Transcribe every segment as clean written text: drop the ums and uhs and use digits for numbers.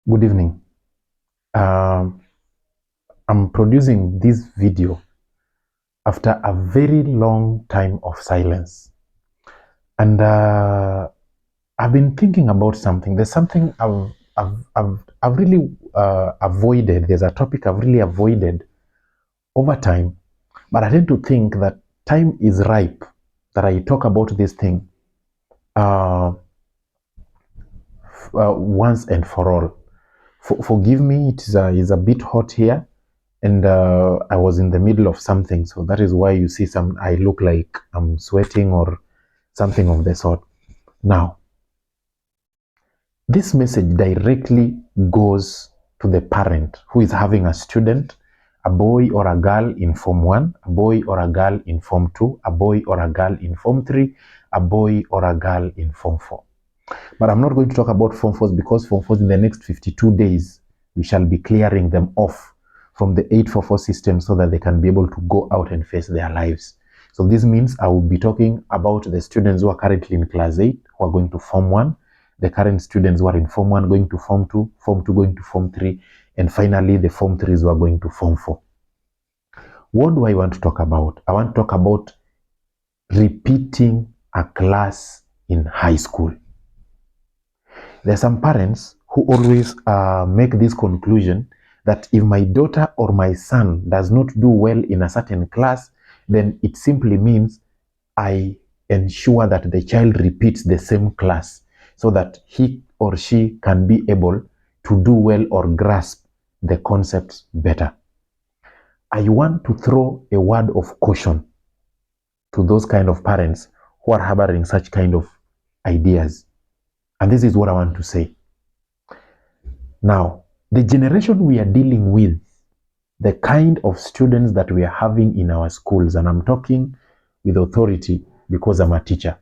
Good evening. Um, I'm producing this video after a very long time of silence. And I've been thinking about something. There's something I've really avoided. There's a topic I've really avoided over time. But I tend to think that time is ripe that I talk about this thing uh, once and for all. Forgive me, it's a bit hot here. And I was in the middle of something, so that is why you see I look like I'm sweating or something of the sort. Now, this message directly goes to the parent who is having a student, a boy or a girl in Form 1, a boy or a girl in Form 2, a boy or a girl in Form 3, a boy or a girl in Form 4. But I'm not going to talk about Form 4s because Form 4s in the next 52 days, we shall be clearing them off from the 844 system so that they can be able to go out and face their lives. So this means I will be talking about the students who are currently in Class 8 who are going to Form 1, the current students who are in Form 1 going to Form 2, Form 2 going to Form 3, and finally the Form 3s who are going to Form 4. What do I want to talk about? I want to talk about repeating a class in high school. There are some parents who always make this conclusion that if my daughter or my son does not do well in a certain class, then it simply means I ensure that the child repeats the same class so that he or she can be able to do well or grasp the concepts better. I want to throw a word of caution to those kind of parents who are harboring such kind of ideas. And this is what I want to say. Now, the generation we are dealing with, the kind of students that we are having in our schools, and I'm talking with authority because I'm a teacher,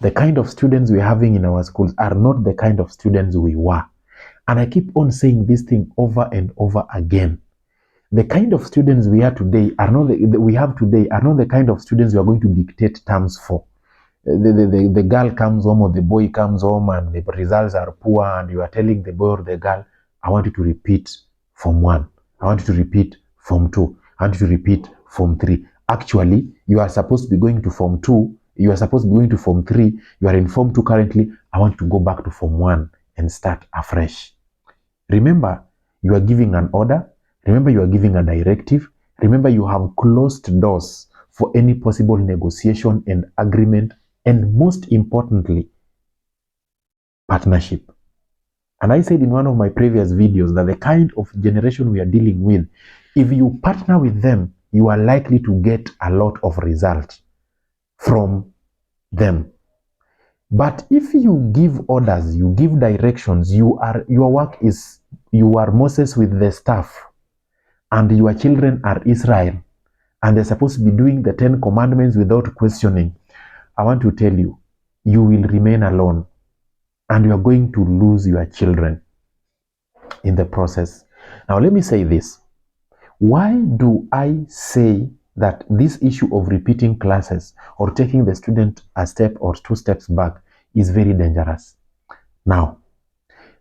the kind of students we're having in our schools are not the kind of students we were. And I keep on saying this thing over and over again. The kind of students we have today are not the kind of students we are going to dictate terms for. The girl comes home or the boy comes home and the results are poor and you are telling the boy or the girl, I want you to repeat Form 1. I want you to repeat Form 2. I want you to repeat Form 3. Actually, you are supposed to be going to Form 2. You are supposed to be going to Form 3. You are in Form 2 currently. I want to go back to Form 1 and start afresh. Remember, you are giving an order. Remember, you are giving a directive. Remember, you have closed doors for any possible negotiation and agreement, and most importantly, partnership. And I said in one of my previous videos that the kind of generation we are dealing with, if you partner with them, you are likely to get a lot of result from them. But if you give orders, you give directions, you are Moses with the staff, and your children are Israel, and they're supposed to be doing the 10 commandments without questioning, I want to tell you, you will remain alone and you are going to lose your children in the process. Now, let me say this. Why do I say that this issue of repeating classes or taking the student a step or 2 steps back is very dangerous? Now,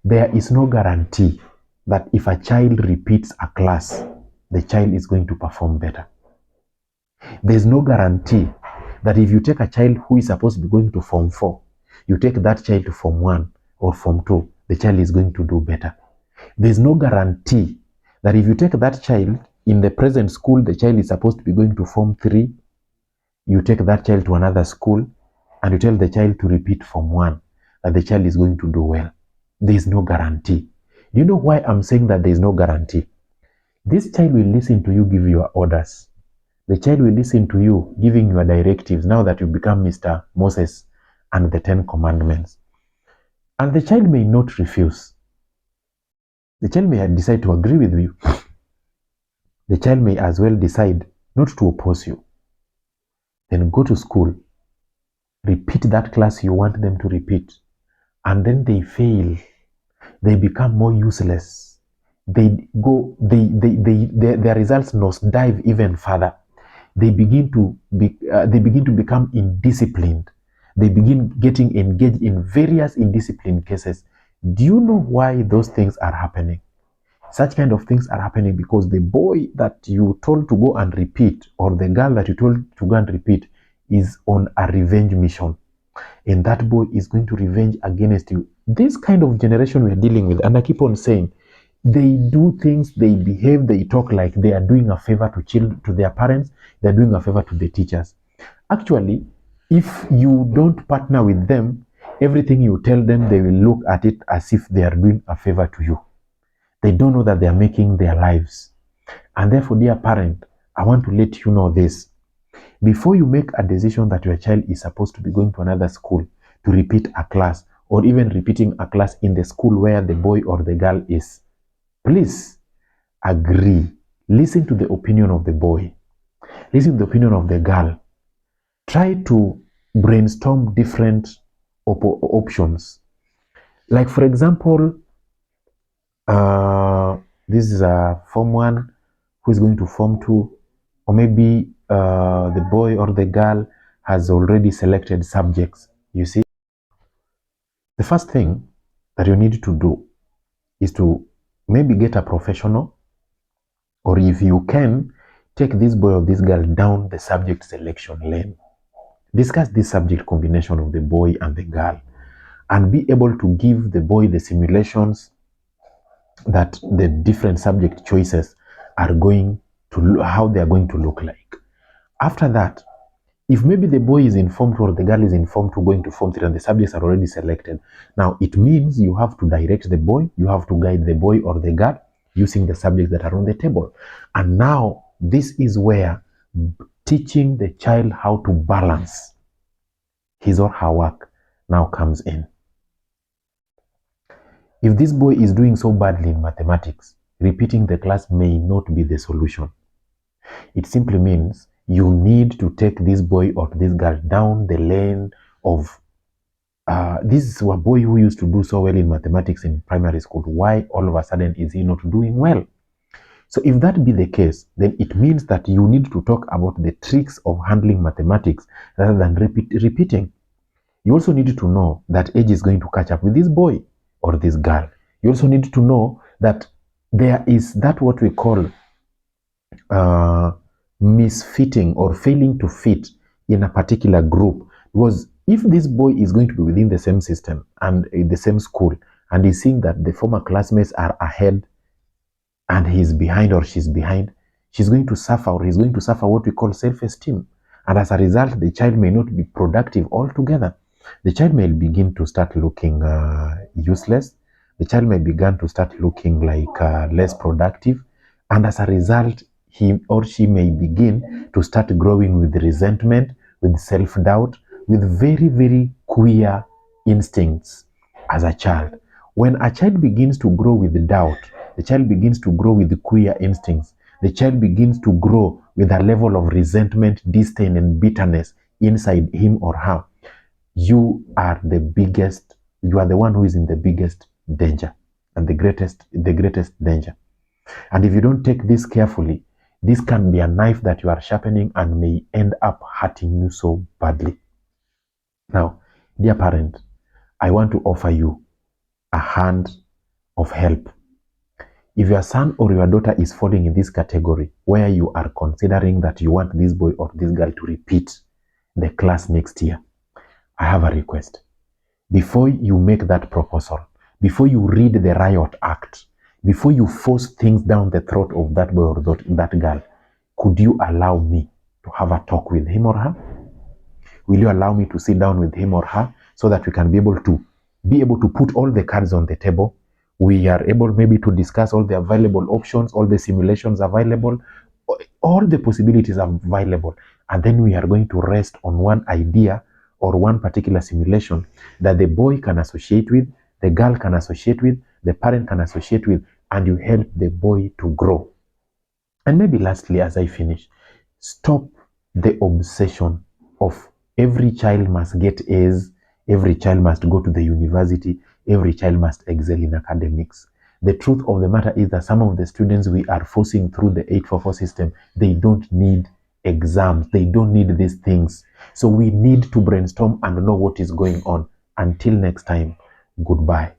there is no guarantee that if a child repeats a class, the child is going to perform better. There's no guarantee that if you take a child who is supposed to be going to Form 4, you take that child to Form 1 or Form 2, the child is going to do better. There's no guarantee that if you take that child in the present school, the child is supposed to be going to Form 3, you take that child to another school and you tell the child to repeat Form 1, that the child is going to do well. There's no guarantee. Do you know why I'm saying that there's no guarantee? This child will listen to you give your orders. The child will listen to you giving your directives now that you become Mr. Moses and the 10 commandments. And the child may not refuse. The child may decide to agree with you. The child may as well decide not to oppose you. Then go to school, repeat that class you want them to repeat, and then they fail. They become more useless. Their results nosedive even further. They begin to become indisciplined. They begin getting engaged in various indiscipline cases. Do you know why those things are happening? Such kind of things are happening because the boy that you told to go and repeat, or the girl that you told to go and repeat, is on a revenge mission. And that boy is going to revenge against you. This kind of generation we are dealing with, and I keep on saying, they do things, they behave, they talk like they are doing a favor to children, to their parents, they're doing a favor to the teachers. Actually, if you don't partner with them, everything you tell them, they will look at it as if they are doing a favor to you. They don't know that they are making their lives. And therefore, dear parent, I want to let you know this. Before you make a decision that your child is supposed to be going to another school to repeat a class, or even repeating a class in the school where the boy or the girl is, please agree. Listen to the opinion of the boy. Listen to the opinion of the girl. Try to brainstorm different options. Like, for example, this is a Form 1 who is going to Form 2, or maybe the boy or the girl has already selected subjects. You see, the first thing that you need to do is to maybe get a professional, or if you can, take this boy or this girl down the subject selection lane. Discuss this subject combination of the boy and the girl, and be able to give the boy the simulations that the different subject choices are going to, how they are going to look like. After that, if maybe the boy is in Form 2 or the girl is in Form 2 going to Form 3 and the subjects are already selected, now it means you have to direct the boy, you have to guide the boy or the girl using the subjects that are on the table. And now this is where teaching the child how to balance his or her work now comes in. If this boy is doing so badly in mathematics, repeating the class may not be the solution. It simply means you need to take this boy or this girl down the lane of this is a boy who used to do so well in mathematics in primary school. Why all of a sudden is he not doing well? So if that be the case, then it means that you need to talk about the tricks of handling mathematics rather than repeating. You also need to know that age is going to catch up with this boy or this girl. You also need to know that there is that what we call misfitting or failing to fit in a particular group. Because if this boy is going to be within the same system and in the same school, and he's seeing that the former classmates are ahead and he's behind or she's behind, she's going to suffer, or he's going to suffer what we call self-esteem. And as a result, the child may not be productive altogether. The child may begin to start looking useless. The child may begin to start looking like less productive. And as a result, he or she may begin to start growing with resentment, with self-doubt, with very, very queer instincts as a child. When a child begins to grow with doubt, the child begins to grow with queer instincts. The child begins to grow with a level of resentment, disdain, and bitterness inside him or her. You are the one who is in the biggest danger and the greatest danger. And if you don't take this carefully, this can be a knife that you are sharpening and may end up hurting you so badly. Now, dear parent, I want to offer you a hand of help. If your son or your daughter is falling in this category where you are considering that you want this boy or this girl to repeat the class next year, I have a request. Before you make that proposal, before you read the riot act, before you force things down the throat of that boy or that girl, could you allow me to have a talk with him or her? Will you allow me to sit down with him or her so that we can be able to put all the cards on the table? We are able maybe to discuss all the available options, all the simulations available, all the possibilities are available. And then we are going to rest on one idea or one particular simulation that the boy can associate with, the girl can associate with, the parent can associate with, and you help the boy to grow. And maybe lastly, as I finish, stop the obsession of every child must get A's, every child must go to the university, every child must excel in academics. The truth of the matter is that some of the students we are forcing through the 844 system, they don't need exams, they don't need these things. So we need to brainstorm and know what is going on. Until next time, goodbye.